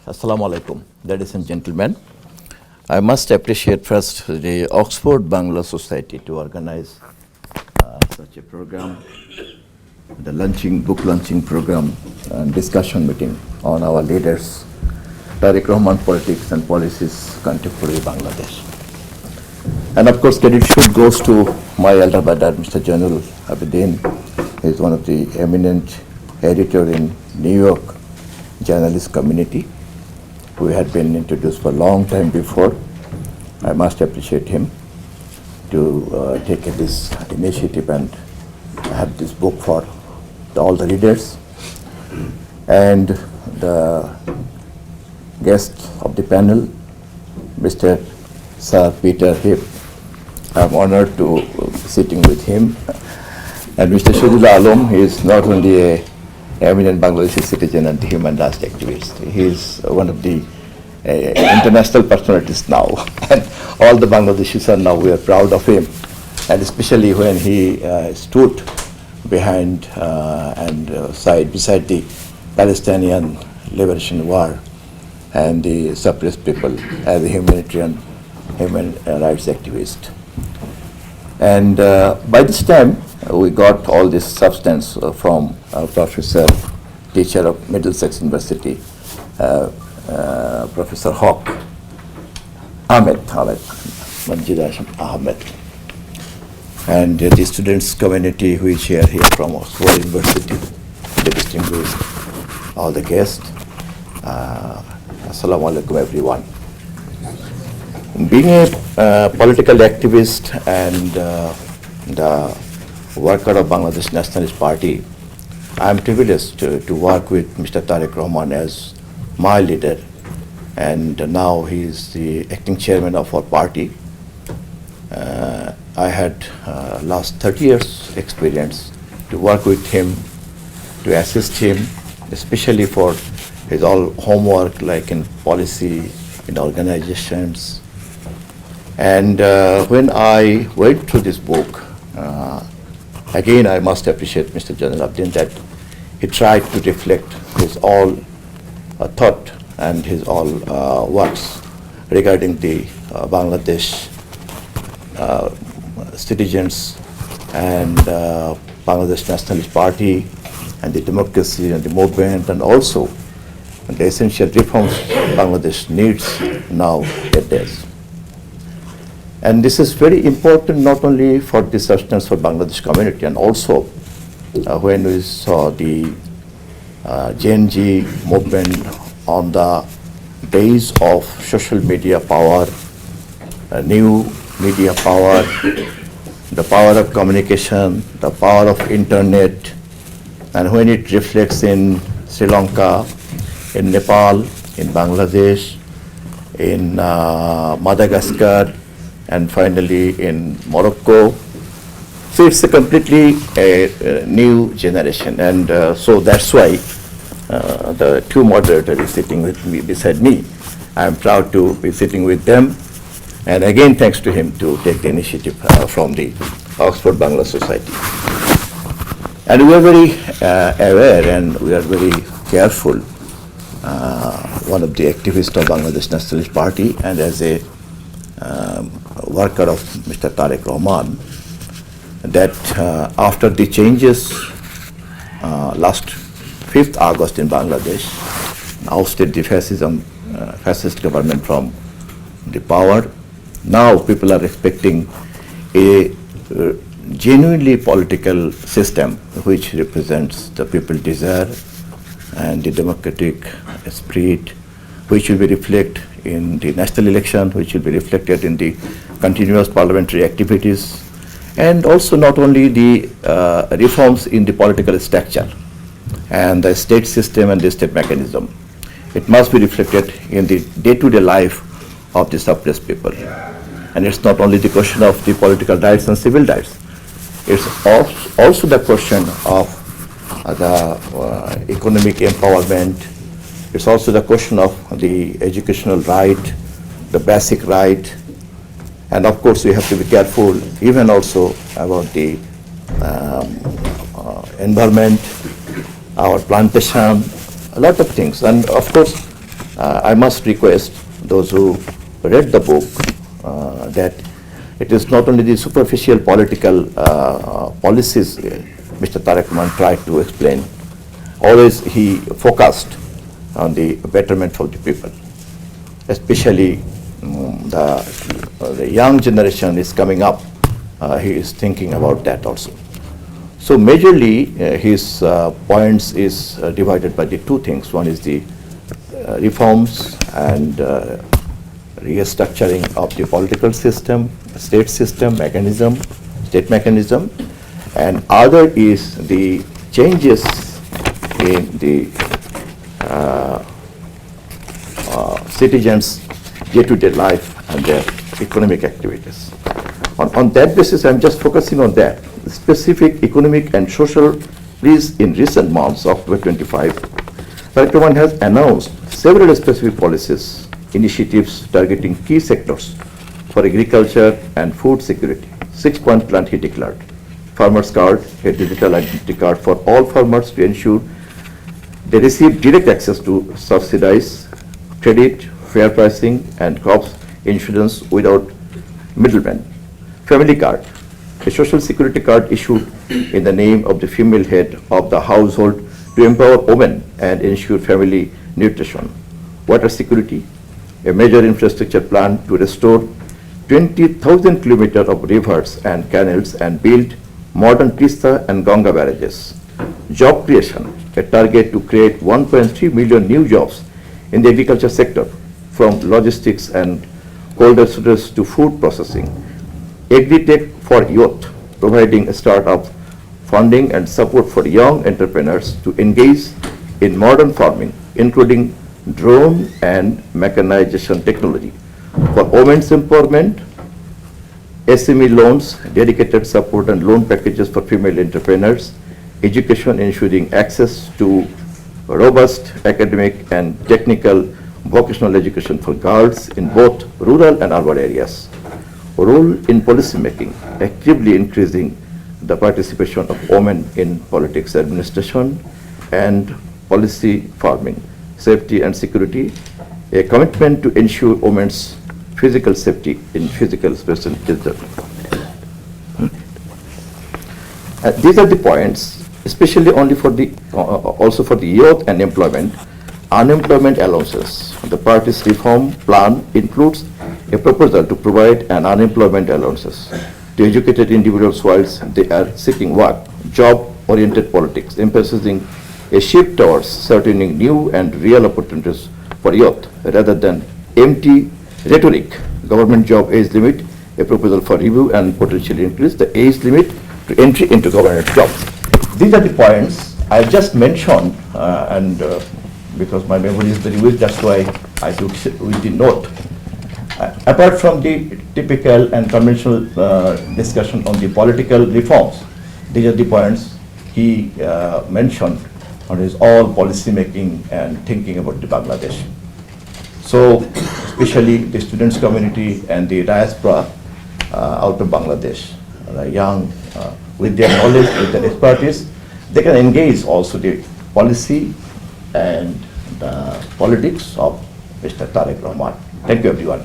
Assalamu alaikum, ladies and gentlemen. I must appreciate first the Oxford Bangla Society to organize such a program, the book launching program and discussion meeting on our leaders, Tarique Rahman politics and policies, contemporary Bangladesh. And of course, credit should goes to my elder brother, Mr. Shahidul Uddin. He is one of the eminent editor in New York journalist community, who had been introduced for a long time before. I must appreciate him to take this initiative and have this book for all the readers. And the guest of the panel, Mr. Sir Peter Heap. I'm honored to be sitting with him. And Mr. Shahidul Alam, he is not only a eminent Bangladeshi citizen and human rights activist. He is one of the international personalities now. And all the Bangladeshis are now, we are proud of him. And especially when he stood behind beside the Palestinian Liberation War and the suppressed people as a human rights activist. And by this time, we got all this substance from a professor, teacher of Middlesex University, Professor Ahmed, Manjida Ahmed. And the students community which are here from Oxford University, the distinguished, all the guests. Assalamu alaikum everyone. Being a political activist and the worker of Bangladesh Nationalist Party, I am privileged to work with Mr. Tarique Rahman as my leader, and now he is the acting chairman of our party. I had last 30 years experience to work with him, to assist him, especially for his all homework like in policy, in organizations. And when I went through this book, again I must appreciate Mr. Shahidul Uddin that he tried to reflect his all thought and his all works regarding the Bangladesh citizens and Bangladesh Nationalist Party and the democracy and the movement, and also the essential reforms Bangladesh needs nowadays. And this is very important not only for the sustenance for Bangladesh community, and also when we saw the Gen Z movement on the base of social media power, new media power, the power of communication, the power of internet, and when it reflects in Sri Lanka, in Nepal, in Bangladesh, in Madagascar, and finally in Morocco. So it's a completely new generation, and so that's why the two moderators is sitting with me beside me. I'm proud to be sitting with them, and again thanks to him to take the initiative from the Oxford Bangla Society. And we are very aware and we are very careful, one of the activists of Bangladesh Nationalist Party and as a worker of Mr. Tarique Rahman, that after the changes last 5th August in Bangladesh, ousted the fascist government from the power, now people are expecting a genuinely political system which represents the people's desire and the democratic spirit, which will be reflected in the national election, which will be reflected in the continuous parliamentary activities, and also not only the reforms in the political structure and the state system and the state mechanism. It must be reflected in the day-to-day life of the suppressed people. And it's not only the question of the political rights and civil rights. It's also the question of the economic empowerment. It's also the question of the educational right, the basic right, and of course we have to be careful even also about the environment, our plantation, a lot of things. And of course I must request those who read the book that it is not only the superficial political policies Mr. Tarique Rahman tried to explain. Always he focused on the betterment for the people, especially the young generation is coming up. He is thinking about that also. So majorly his points is divided by the two things. One is the reforms and restructuring of the political system, state mechanism, and other is the changes in the citizens' day-to-day life and their economic activities. On that basis, I'm just focusing on that. Specific economic and social please in recent months, October 25, Tarique Rahman has announced several specific policies, initiatives targeting key sectors for agriculture and food security. 6-point plan he declared. Farmers card, a digital identity card for all farmers to ensure they receive direct access to subsidized credit, fair pricing, and crops insurance without middlemen. Family card, a social security card issued in the name of the female head of the household to empower women and ensure family nutrition. Water security, a major infrastructure plan to restore 20,000 kilometers of rivers and canals and build modern Tista and Ganga barrages. Job creation, a target to create 1.3 million new jobs in the agriculture sector, from logistics and cold storage to food processing. Agri-tech for youth, providing a startup funding and support for young entrepreneurs to engage in modern farming, including drone and mechanization technology. For women's empowerment, SME loans, dedicated support and loan packages for female entrepreneurs, education ensuring access to robust academic and technical vocational education for girls in both rural and urban areas. Role in policy making, actively increasing the participation of women in politics administration and policy farming, safety and security, a commitment to ensure women's physical safety in physical space and digital. These are the points, especially only for the also for the youth and employment. Unemployment allowances. The party's reform plan includes a proposal to provide an unemployment allowances to educated individuals whilst they are seeking work, job-oriented politics, emphasizing a shift towards certain new and real opportunities for youth rather than empty rhetoric. Government job age limit, a proposal for review and potentially increase the age limit to entry into government jobs. These are the points I just mentioned, because my memory is very weak, that's why I took with the note. Apart from the typical and conventional discussion on the political reforms, these are the points he mentioned on his all policy making and thinking about the Bangladesh. So, especially the students community and the diaspora out of Bangladesh, the young, with their knowledge, with their expertise, they can engage also the policy and the politics of Mr. Tarique Rahman. Thank you, everyone.